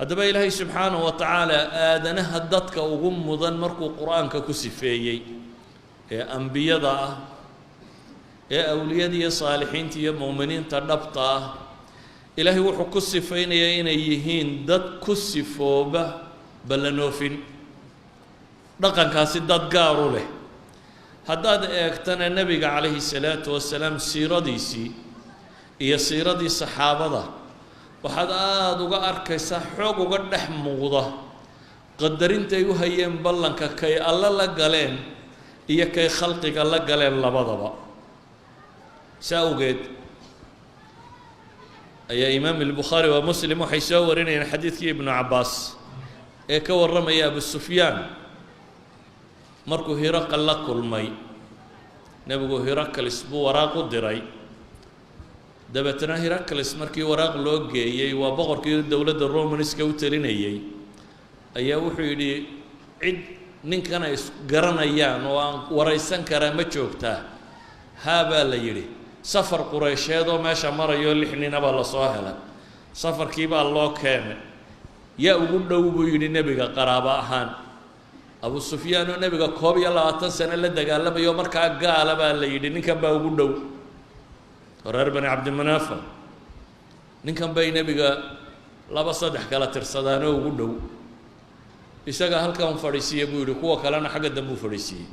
haddaba ilaahay subxaanahu wa tacaala aadanaha dadka ugu mudan markuu qur-aanka ku sifeeyey ee ambiyada ah ee awliyada iyo saalixiinta iyo mu'miniinta dhabta ah ilaahay wuxuu ku sifaynayaa inay yihiin dad ku sifooba ballanoofin dhaqankaasi dad gaar u leh haddaad eegtana nebiga calayhi salaatu wasalaam siiradiisii iyo siiradii saxaabada waxaad aada uga arkaysaa xoog uga dhex muuqda qadarintay u hayeen ballanka kay alle la galeen iyo kay khalqiga la galeen labadaba saa awgeed ayaa imaam albukhaari wa muslim waxay soo warinayeen xadiidkii ibnu cabbaas ee ka warramaya abu sufyaan markuu hiraqal la kulmay nebigu hiraqalis buu waraaq u diray dabeetana hiraqalis markii waraaq loo geeyey waa boqorkii dowladda romanska u talinayay ayaa wuxuu yidhi cid ninkan ay garanayaan oo aan waraysan karaa ma joogtaa haa baa la yidhi safar qureysheed oo meesha marayo 6 nin baa la soo helay safarkii baa loo keenay yaa ugu dhow buu yidhi nebiga qaraabo ahaan abu sufyaan oo nebiga 21 sano la dagaalamayo markaa gaala baa la yidhi ninkan baa ugu dhow reer bani cabdimanaaf ninkan bay nebiga 2-3 kala tirsadaan oo ugu dhow isaga halkan fadhiisiye buu yidhi kuwa kalena xagga dambe u fadhiisiyey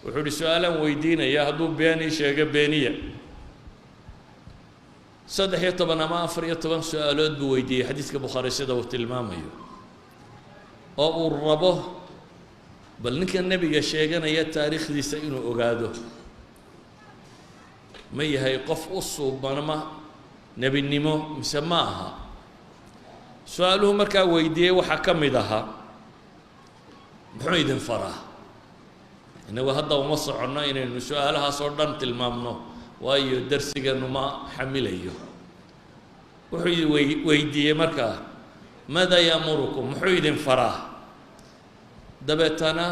wuxuu yidhi su-aalaan weydiinaya hadduu been sheego beeniya 13 ama 14 su-aalood buu weydiiyey xadiidka bukhaari sida uu tilmaamayo oo uu rabo bal ninkan nebiga sheeganaya taariikhdiisa inuu ogaado ma yahay qof u suubanma nebinimo mise ma aha su-aaluhu markaa weydiiyey waxaa ka mid ahaa muxuu idin faraa innagu hadda uma soconno inaynu su-aalahaas oo dhan tilmaamno waayo darsigeenu ma xamilayo wuxuu weydiiyey markaa maadaa yaamurukum muxuu idin faraa dabeetana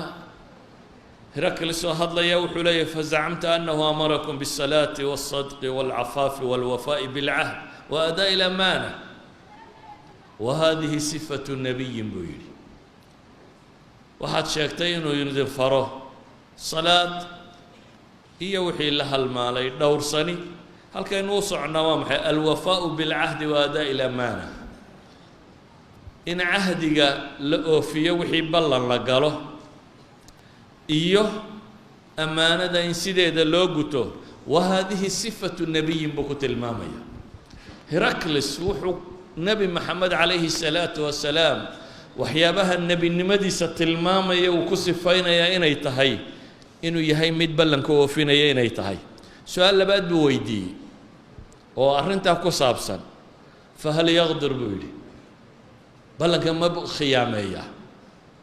هرقل سو هذا وحولي فزعمت أنه أمركم بالصلاة والصدق والعفاف والوفاء بالعهد وأداء الأمانة وهذه صفة النبي بويلي وحد شاكتين وينذر فره صلاة هي وحي لها المال دور صني هل كان وصع نوامح الوفاء بالعهد وأداء الأمانة إن عهدك لأوفي وحي بلن لقاله iyo amaanada in sideeda loo guto wahadihi sifatu nabiyin buu ku tilmaamaya Heracles wuxuu nabi maxamed calayhi salaatu wasalaam waxyaabaha nebinimadiisa tilmaamaya uu ku sifaynaya inay tahay inuu yahay mid ballanka oofinaya inay tahay su-aal labaad buu weydiiyey oo arrintaa ku saabsan fahal yaqdir buu yidhi ballanka ma khiyaameeya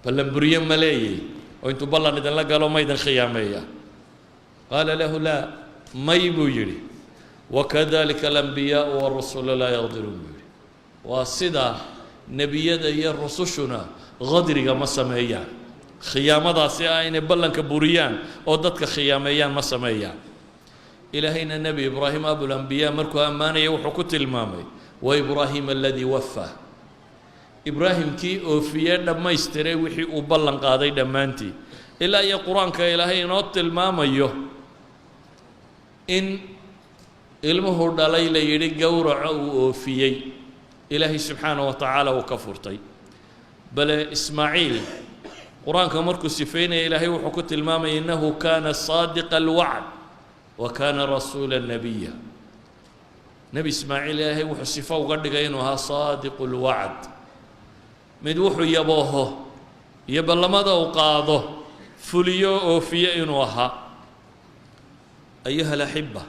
ballan buriye ma leeyay وانتو بالله ندن لقالوا ما يدن خيامية قال له لا ما يبوجري وكذلك الأنبياء والرسل لا يغدرون وصدا نبي يا الرسولنا غدري ما سميان خيامة سيئين بلن كبوريان أو دتك خياميان ما سميان إلى هنا النبي إبراهيم أبو الأنبياء مركو أمانة وحكوت المامي وإبراهيم الذي وفى إبراهيم كي أوفيا لما يستري وحي وبلن قاضي دمانتي إلا يا قرآن كإلهي نوت الماميو إن علمه دليل يري جورع أوفيي إلهي سبحانه وتعالى وكفرتي بل إسماعيل قرآن كمركو سفين إلهي وحكوت المامي إنه كان صادق الوعد وكان رسول النبي نبي إسماعيل إلهي وحسفه وقد إنها صادق الوعد مدوحو يبوه يبلمده وقاضه فليو أوفي إنوها أيها الأحبة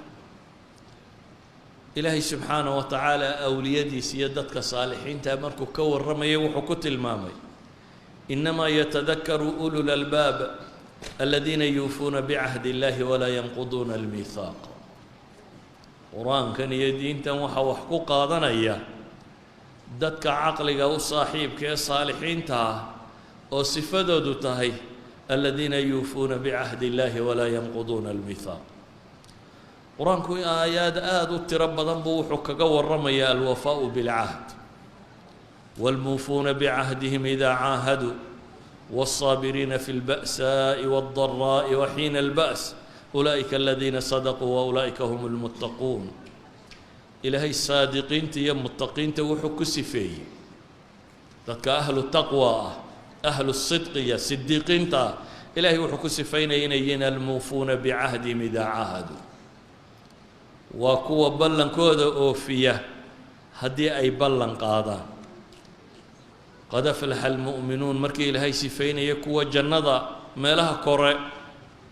إلهي سبحانه وتعالى أوليدي سيادتك صالحين تامركو كور رمي وحكوت المامي إنما يتذكر أولو الألباب الذين يوفون بعهد الله ولا ينقضون الميثاق قرآن كان يدين تموحى وحكو قاضنا إياه dadka caqliga u saaxiibka ee saalixiinta ah oo sifadoodu tahay alladina yuufuuna bicahdi illaahi walaa yanquduuna almithaaq qur-aanku aayaad aada u tiro badan buu wuxuu kaga warramayaa alwafaau bilcahd والموفون بعهدهم إذا عاهدوا والصابرين في البأساء والضراء وحين البأس أولئك الذين صدقوا وأولئك هم المتقون. إلهي الصادقين تيا متقين توحك سفي ذاك أهل التقوى أهل الصدق يا صديقين تا إلهي وحك سفين ينين الموفون بعهدهم إذا عاهدوا وكوا بلن كودا أوفية هدي أي بلن قاضان قد أفلح المؤمنون مركي إلهي سفين يكوا جنة ما لها كرة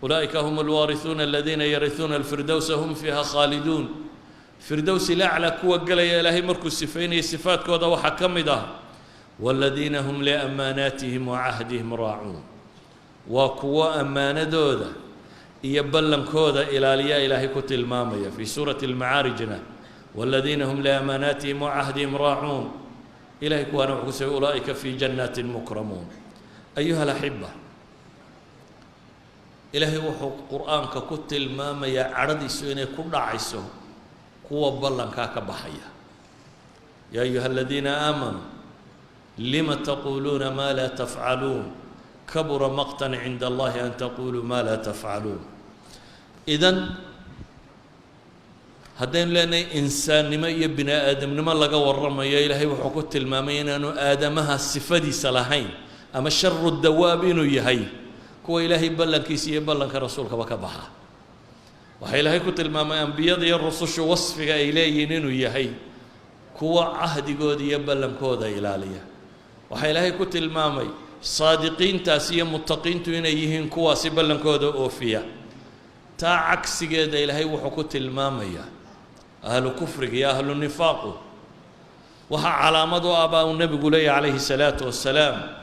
أولئك هم الوارثون الذين يرثون الفردوس هم فيها خالدون. فردوس الأعلى كوا قال يا إلهي مركو سفين صفات كودا وحكم ده والذين هم لأماناتهم وعهدهم راعون وكوا أمانة دودا يبلن كودا إلى ليا إلهي كتل مامية في سورة المعارجنا والذين هم لأماناتهم وعهدهم راعون إلهي كوانا وحكسي أولئك في جنات مكرمون. أيها الأحبة إلهي وحو قرآن ككتل مامية عرضي سويني كل عيسو كوا بلن كاكا بحيا يا أيها الذين آمنوا لم تقولون ما لا تفعلون كبر مقتا عند الله أن تقولوا ما لا تفعلون. إذن هدين لنا إنسان نما يبنى آدم نما لقى ورما يا إلهي وحكوت المامين أنه آدمها الصفدي صلاحين أما شر الدواب إنه يهي كو إلهي بلن كيسي بلن كرسولك وكبحا وحي إلهي كت المامين أنبياء الرسول وصفك إليه إنه يهي كو عهد قود يبلن كودا إلاليه وحي إلهي كت المامين صادقين تاسيا متقين تينيهن كوا سبلن كودا أوفيا تا عكس كذا إلهي وحكوت المامية أهل كفر يا أهل النفاق وها علامة آباء النبي قولي عليه الصلاة والسلام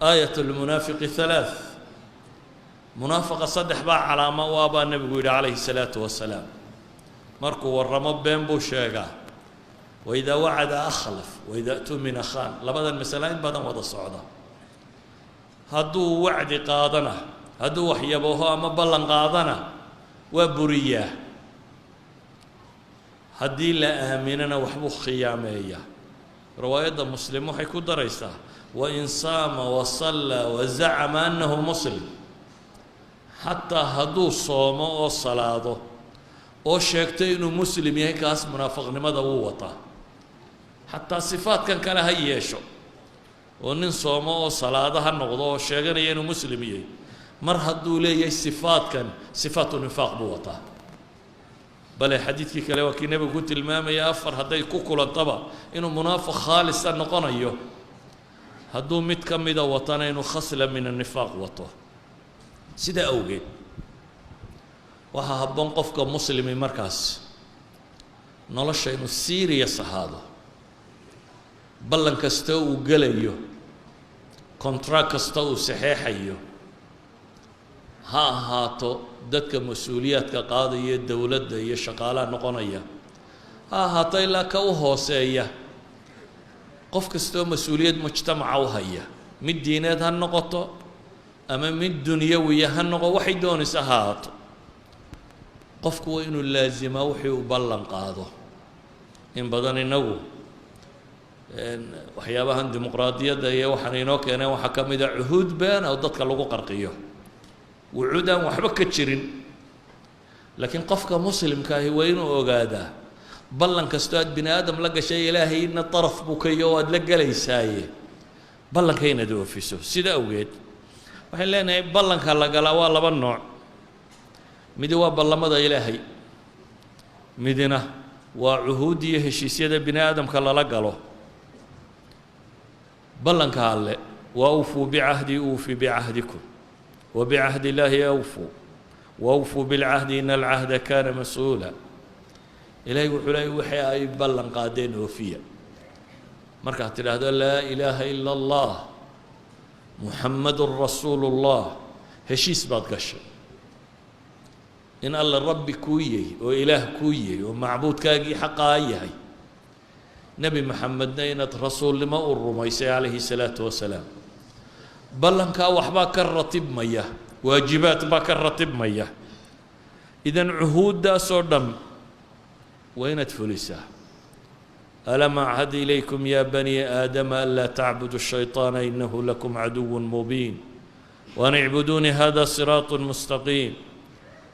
آية المنافق ثلاث منافق صدح بقى علامة وآباء النبي قولي عليه الصلاة والسلام مركو والرمب بين بوشيغا وإذا وعد أخلف وإذا أتمن خان لبدا المسألين بدا وضع الصعودة هدو وعد قادنا هدو وحيبوها أما بلن قادنا وبرياه هدي لا آمننا وحبو خيامية. رواية مسلم وحيكون دريسة وإن صام وصلى وزعم أنه مسلم حتى هدو صوم وصلاة أو شيكتين مسلم يهكاس منافق لماذا ووطا حتى صفات كان هيشو ونن صوم وصلاة هالنقضة شيكين ينو مسلم مر هدو لي صفات كان صفات النفاق بوطا بل حديثك كلا وكي نبي قلت المام يا أفر هداي كوكولا طبعا إنه منافق خالص النقنا أيه هدو متكم إذا وطنا إنه خصلة من النفاق وطه سيدا أوجد وهابون قفك مسلم مركز نلاش إنه سيريس هذا بلن كستو قليو كونتراك كستو صحيحيو ها هاتو dadka mas'uuliyaadka qaadaya dawladda iyo shaqaalaha noqonaya ha hata ilaa ka u hooseeya qof kastoo mas'uuliyad mujtamaca u haya mid diineed ha noqoto ama mid dunyawiya ha noqo waxay doonaysaa ha haato qofku waa inuu laazima wixii uu ballan qaado in badan inagu waxyaabahan dimuqraadiyadda iyo waxaan inoo keeneen waxaa ka mid ah cuhuud been oo dadka lagu qarqiyo وعودان وحبك كتشرين لكن قفك مسلم كاهي وين وقادا بلن كستاد بني آدم لقى شيء إلهي إن الطرف بكيو لقى لي سايه بلن كاين دو فيسو سيدا أوجد وحين لنا بلن كلا قلا والله بالنوع مدوا بلن مدى إلهي مدينة وعهودية هشيسية بني آدم كلا لقلو بلن كهالي وأوفوا بعهدي أوفي بعهدكم وبعهد الله أوفوا وأوفوا بالعهد إن العهد كان مسؤولا إلهي وحلي وحي أي بلن قادين وفيا مركات هذا لا إله إلا الله محمد رسول الله هشيس بعد قشر إن الله الرب كويه وإله كويه ومعبود كاقي حقا أيهي نبي محمد نينة رسول لما الرميسي عليه الصلاة والسلام بلن كا وحبا كرتب مية واجبات با كرتب مية إذن عهود دا صدم وين تفلسه ألم أعهد إليكم يا بني آدم ألا تعبدوا الشيطان إنه لكم عدو مبين وأن اعبدوني هذا صراط مستقيم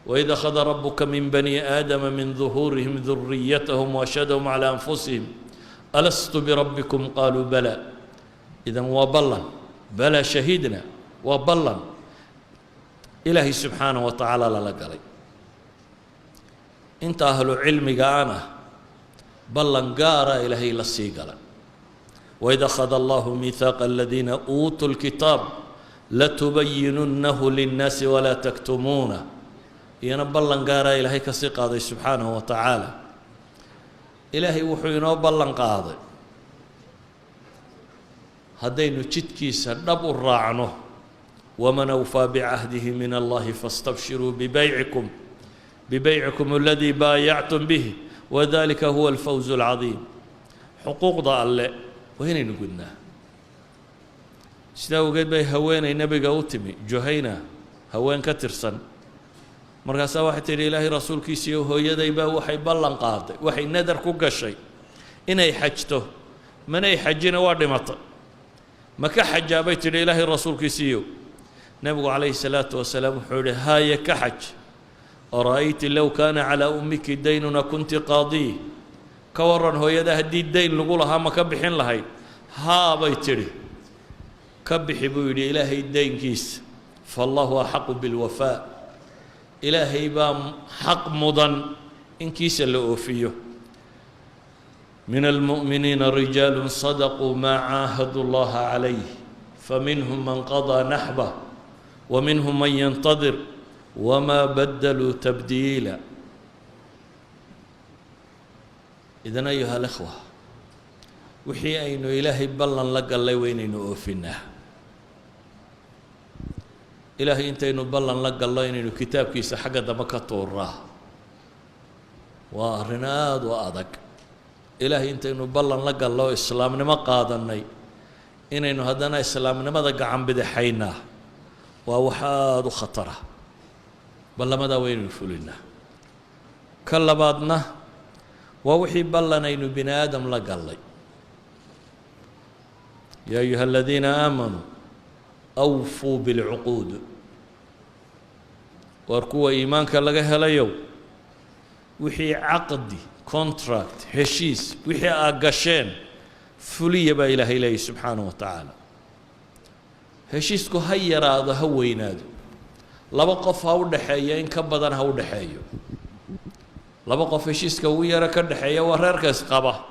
وإذا أخذ ربك من بني آدم من ظهورهم ذريتهم وأشهدهم على أنفسهم ألست بربكم قالوا بلى إذا وبلا بلى شهدنا وبلا إلهي سبحانه وتعالى للقلي انت أهل علمك أنا بلن قارا إلهي للسيقلا وإذا أخذ الله ميثاق الذين أوتوا الكتاب لتبيننه للناس ولا تكتمونه iyana ballan gaaraa ilaahay ka sii qaaday subxaanahu wa tacaala ilaahay wuxuu inoo ballan qaaday haddaynu jidkiisa dhab u raacno waman awfaa bicahdihi min allahi fastabshiruu bibaycikum aladii baayactum bih wadalika huwa alfawzu alcadiim xuquuqda alle waa inaynu gudnaa sidaa awgeed bay haweenay nebiga u timi juhayna haween ka tirsan markaasaa waxay tidhi ilaahay rasuulkiisiiyo hooyaday baa waxay ballan qaaday waxay nadar ku gashay inay xajto manay xajina waa dhimatay ma ka xajaa bay tidhi ilaahay rasuulkiisiiyo nebigu calayhi salaatu wasalaam wuxuu yidhi haaya ka xaj ara'ayti low kaana calaa ummiki daynuna kunti qaadii ka warran hooyada haddii dayn lagu lahaa ma ka bixin lahayd haa bay tidhi ka bixi buu yidhi ilaahay daynkiisa faallahu axaqu bilwafaa إلهي بام حق مضن إن كيس لأوفيه من المؤمنين رجال صدقوا ما عاهدوا الله عليه فمنهم من قضى نحبه ومنهم من ينتظر وما بدلوا تبديلا إذن أيها الأخوة وحي أين إلهي بلن لقى الله وين أوفيناه إلهي إنتينو بلن لقى الله إنه كتاب كيس حق دمك طوراه وأرناد وأدق إلهي إنتينو بلن لقى الله إسلام نما قادني إنه هدنا إسلام نما دق عم بدحينا ووحاد خطره بل ما دا وين يفولنا كلا بعضنا ووحي بلن إنه بني آدم لقى الله يا أيها الذين آمنوا أوفوا بالعقود واركوا إيمانك لغا هلايو وحي عقدي كونتراكت هشيس وحي أقاشين فلية با إله إلهي سبحانه وتعالى هشيسكو هيرا هذا هو ينادو لبا قف هاو دحيا إن كبدان هاو دحيا لبا قف هشيسكو ويرا كدحيا وراركس قبا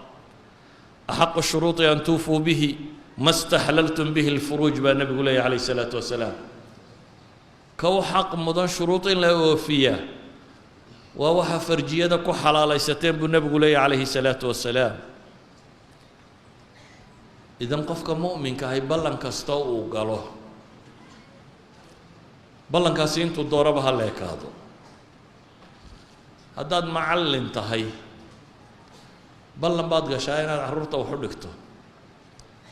أحق الشروط أن توفوا به ما استحللتم به الفروج بأن النبي يقول عليه الصلاة والسلام كو حق مضان شروط لا يوفيها ووحى فرجية كو حلال يستين بالنبي يقول عليه الصلاة والسلام إذا قفك مؤمن كهي بلن كستو قالوه بلن كاسين تدور بها لك هذا هداد معلم تهي بلن بعد قشاينا عرورته وحركته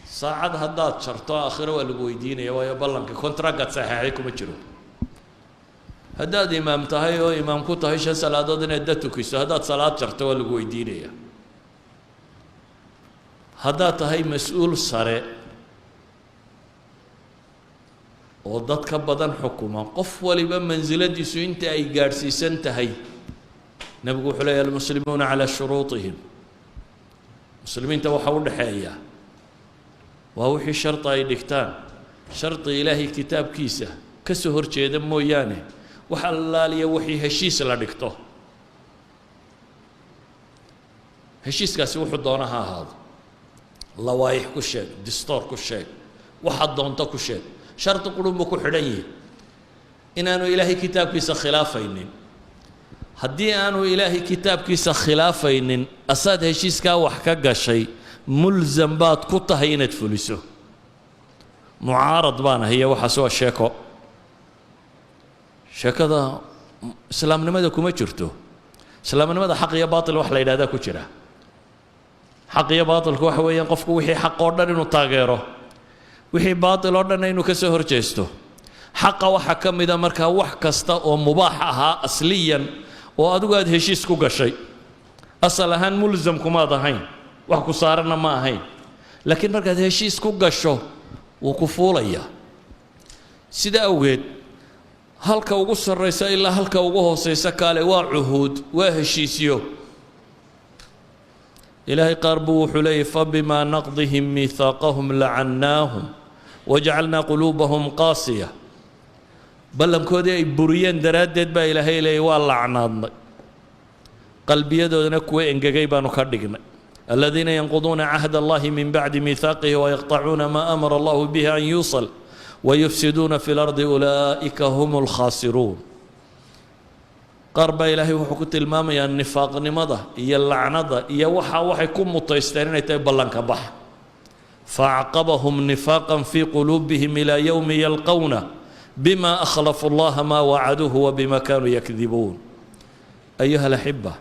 ساعد هداد شرطه آخره والقويدين يا بلنك كونتراكت صحيحكم تجرو هداد إمام تهي أو إمام كو تهي شن صلاة دين ادتو كيسو هداد صلاة شرطه والقويدين يا هداد تهي مسؤول سري وداد كبدن حكومة قف ولبا منزلة ديسو انت أي قارسي سنتهي نبقوا حليا المسلمون على شروطهم مسلمين توحوا حيا وهو شرط أي دكتان شرط إلهي كتاب كيسة كسهر جيدا مويانه وحلالي وحي هشيس لا دكتو هشيس كاسي وحد دونها هذا لوايح كشيء دستور كشيء وحد دونتا كشيء شرط قلوب كحرية إن أنو إلهي كتاب كيسة خلافين هدي أنو إلهي كتاب كيسة خلافين أساد هشيس كا وحكا شيء ملزم بات كطه ينت فلسه معارض بانا هي وحسوا الشيكو شكذا سلام نمدا كما جرتو سلام نمدا حق يا باطل وحلا إلى ذاك وجرا حق يا باطل كو حويا قفكو وحي حق أردن إنه تاجره وحي باطل أردن إنه كسهر جيستو حق وحكم إذا مركها وحكستا ومباحها أصليا وأدو قاد هشيسكو قشي أصلها ملزم كما ضهين wax ku saarana ma ahayn laakiin markaad heshiis ku gasho wuu ku fuulayaa sida awgeed halka ugu sarreysa ilaa halka ugu hooseysa kaale waa cuhuud waa heshiisyo ilaahay qaar buu wuxuu leeyahy fabimaa naqdihim miithaaqahum lacannaahum wajacalnaa quluubahum qaasiya ballankoodii ay buriyeen daraaddeed baa ilaahay leeyay waa lacnaadnay qalbiyadoodana kuwa engegay baanu ka dhignay aladiina yanquduuna cahda allahi min bacdi miithaaqihi wayaqطacuuna maa amara allahu bihi an yuusal wayufsiduuna fi lardi ulaa'ika hum lkhaasiruun qaar baa ilaahay wuxuu ku tilmaamayaa nifaaqnimada iyo lacnada iyo waxay ku mutaysteen inay tahay ballanka bax faacqabahum nifaaqan fii quluubihim ilaa yowmi yalqowna bima akhlafu allaha maa wacaduuhu wabima kaanuu yakdibuun ayuha alaxiba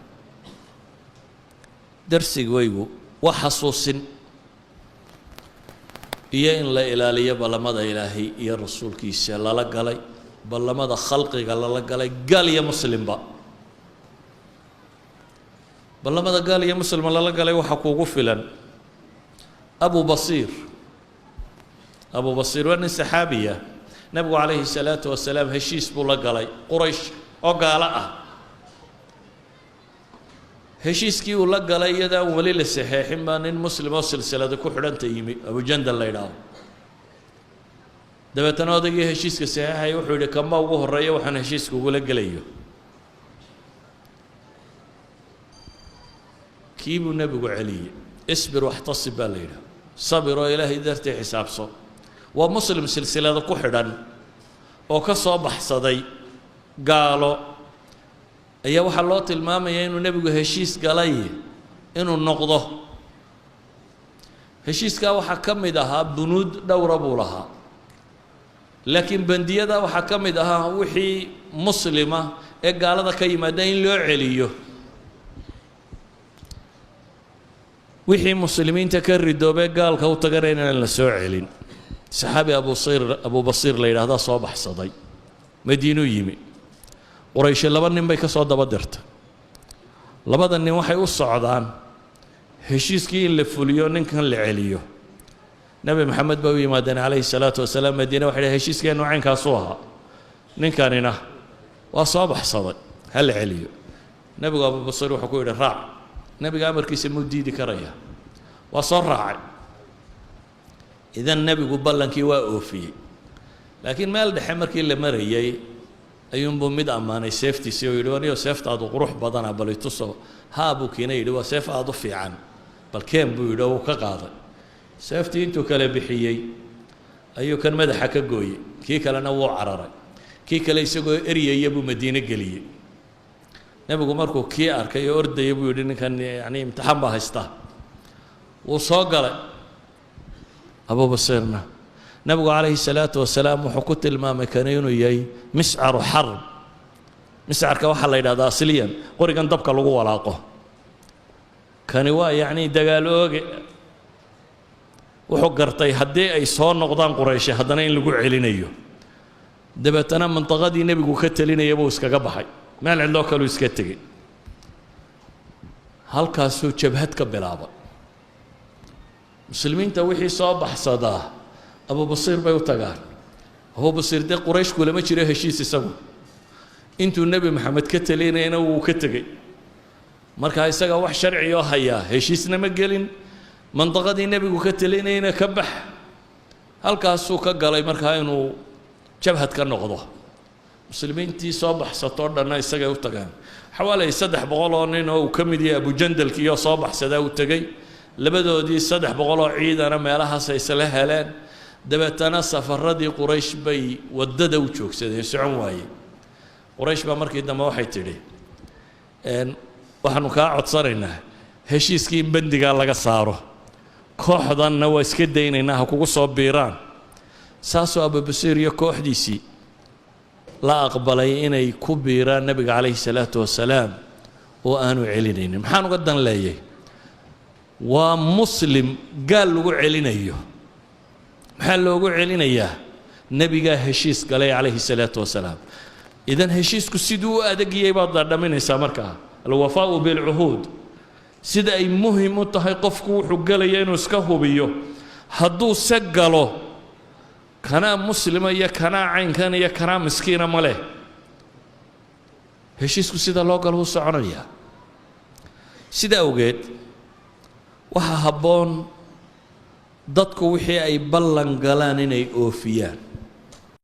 darsigaygu waa xasuusin iyo in la ilaaliyo ballamada ilaahay iyo rasuulkiisa lala galay ballamada khalqiga lala galay gaal iyo muslimba ballamada gaal iyo muslima lala galay waxaa kuugu filan abu basiir waa nin saxaabiya nabigu calayhi salaatu wasalaam heshiis buu la galay quraysh oo gaalo ah heshiiskii uu la galay iyadaan weli la saxeexin baa nin muslim oo silsilada ku xidhanta yimi abujandal la yidhaaho dabeetana odaygii heshiiska saxeexaya wuxuu yidhi kama ugu horreeya waxaan heshiiska ugula gelayo kii buu nebigu celiyey isbir waxtasib baa la yidhaha sabir oo ilaahay dartii xisaabso waa muslim silsilada ku xidhan oo ka soo baxsaday gaalo ayaa waxaa loo tilmaamayaa inuu nebigu heshiis galay inuu noqdo heshiiskaa waxaa ka mid ahaa bunuud dhowra buu lahaa laakiin bandiyada waxaa ka mid ahaa wixii muslima ee gaalada ka yimaada in loo celiyo wixii muslimiinta ka ridoobee gaalka u tagana inaan la soo celin saxaabi abu basiir la yidhaahdaa soo baxsaday madiinuu yimi qurayshe laba nin bay ka soo daba dirtay labada nin waxay u socdaan heshiiskii in la fuliyo ninkan la celiyo nebi maxamed baa u yimaadeen calayhi salaatu wasalaam madiine waxay dhahay heshiiskeennu caynkaasuu ahaa ninkanina waa soo baxsaday ha la celiyo nebigu abubasiir wuxuu ku yidhi raac nebiga amarkiisa muu diidi karaya waa soo raacay idan nebigu ballankii waa oofiyey laakiin meel dhexe markii la marayay ayuunbuu mid ammaanay seeftiisii oo yidhi waniyo seeftaadu qurux badana bal ituso haa buu kiina yidhi waa seef aada u fiican bal keen buu yidhi oo uu ka qaaday seeftii intuu kala bixiyey ayuu kan madaxa ka gooyey kii kalena wuu cararay kii kale isagoo eryaya buu madiine geliyey nebigu markuu kii arkay oo ordaya buu yidhi ninkan yacni imtixaan baa haystaa wuu soo galay abubasiirna nabigu calayhi salaatu wasalaam wuxuu ku tilmaamay kani inuu yahay miscaru xarb miscarka waxaa la yidhahdaa asliyan qorigan dabka lagu walaaqo kani waa yacni dagaal ooge wuxuu gartay haddii ay soo noqdaan qurayshe haddana in lagu celinayo dabeetana mantaqadii nebigu ka telinaya buu iskaga baxay meel cidloo kaluu iska tegey halkaasuu jabhad ka bilaabay muslimiinta wixii soo baxsadaa abubasiir bay u tagaan abubasiir dee quraysh kulama jiro heshiis isagu intuu nebi maxamed ka telinayana wuu ka tegey markaa isaga wax sharci oo hayaa heshiisna ma gelin mandaqadii nebigu ka telinayna ka bax halkaasuu ka galay markaa inuu jabhad ka noqdo muslimiintii soo baxsatoo dhanna isagay u tagaan xawaalay 300 oo nin oo uu ka mid yahay abujandalkii oo soo baxsadaa u tegey labadoodii 300 oo ciidana meelahaas ay isla heleen dabeetana safaradii quraysh bay wadada u joogsadeen socon waaye quraysh baa markii dambe waxay tidhi waxaanu kaa codsanaynaa heshiiskii in bandigaa laga saaro kooxdanna waa iska daynaynaa ha kugu soo biiraan saasoo abubasiir iyo kooxdiisii la aqbalay inay ku biiraan nebiga calayhi salaatu wasalaam oo aanu celinaynin maxaan uga dan leeyahay waa muslim gaal lagu celinayo maxaa loogu celinayaa nebigaa heshiis galay calayhi salaatu wasalaam idan heshiisku siduu u adagiyey baad dhaminaysaa markaa alwafaau bilcuhuud sida ay muhiim u tahay qofku wuxuu galaya inuu iska hubiyo hadduu se galo kanaa muslima iyo kanaa caynkan iyo kanaa miskiina ma leh heshiisku sida loo galo u soconaya sida awgeed waxaa habboon dadku wixii ay ballan galaan inay oofiyaan